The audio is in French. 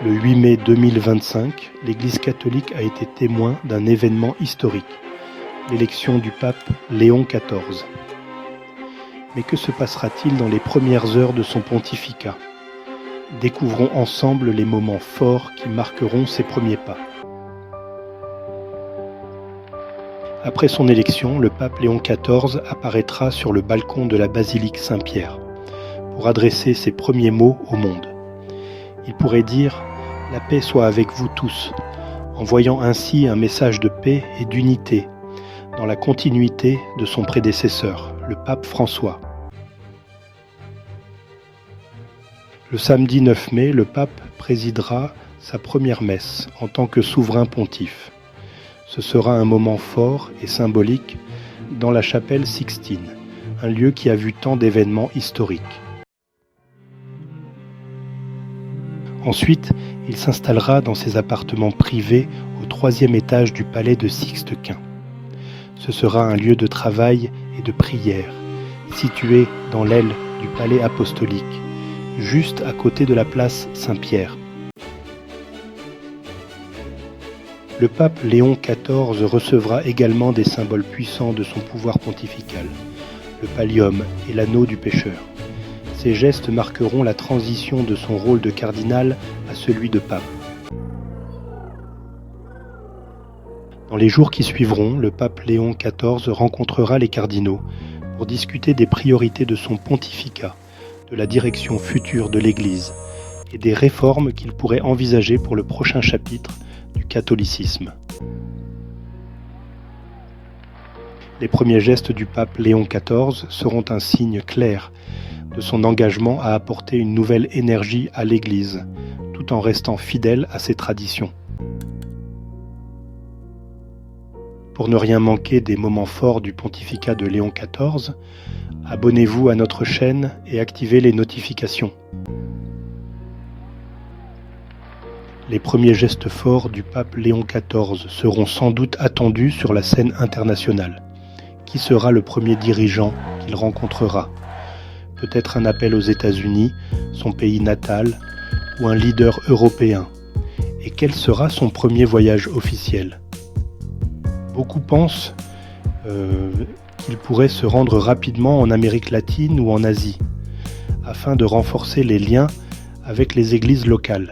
Le 8 mai 2025, l'Église catholique a été témoin d'un événement historique, l'élection du pape Léon XIV. Mais que se passera-t-il dans les premières heures de son pontificat? Découvrons ensemble les moments forts qui marqueront ses premiers pas. Après son élection, le pape Léon XIV apparaîtra sur le balcon de la basilique Saint-Pierre pour adresser ses premiers mots au monde. Il pourrait dire « La paix soit avec vous tous », envoyant ainsi un message de paix et d'unité, dans la continuité de son prédécesseur, le pape François. Le samedi 9 mai, le pape présidera sa première messe en tant que souverain pontife. Ce sera un moment fort et symbolique dans la chapelle Sixtine, un lieu qui a vu tant d'événements historiques. Ensuite, il s'installera dans ses appartements privés au 3e étage du palais de Sixte-Quint. Ce sera un lieu de travail et de prière, situé dans l'aile du palais apostolique, juste à côté de la place Saint-Pierre. Le pape Léon XIV recevra également des symboles puissants de son pouvoir pontifical, le pallium et l'anneau du pécheur. Ces gestes marqueront la transition de son rôle de cardinal à celui de pape. Dans les jours qui suivront, le pape Léon XIV rencontrera les cardinaux pour discuter des priorités de son pontificat, de la direction future de l'Église et des réformes qu'il pourrait envisager pour le prochain chapitre du catholicisme. Les premiers gestes du pape Léon XIV seront un signe clair de son engagement à apporter une nouvelle énergie à l'Église, tout en restant fidèle à ses traditions. Pour ne rien manquer des moments forts du pontificat de Léon XIV, abonnez-vous à notre chaîne et activez les notifications. Les premiers gestes forts du pape Léon XIV seront sans doute attendus sur la scène internationale. Qui sera le premier dirigeant qu'il rencontrera? Peut-être un appel aux États-Unis, son pays natal, ou un leader européen. Et quel sera son premier voyage officiel? Beaucoup pensent qu'il pourrait se rendre rapidement en Amérique latine ou en Asie, afin de renforcer les liens avec les églises locales.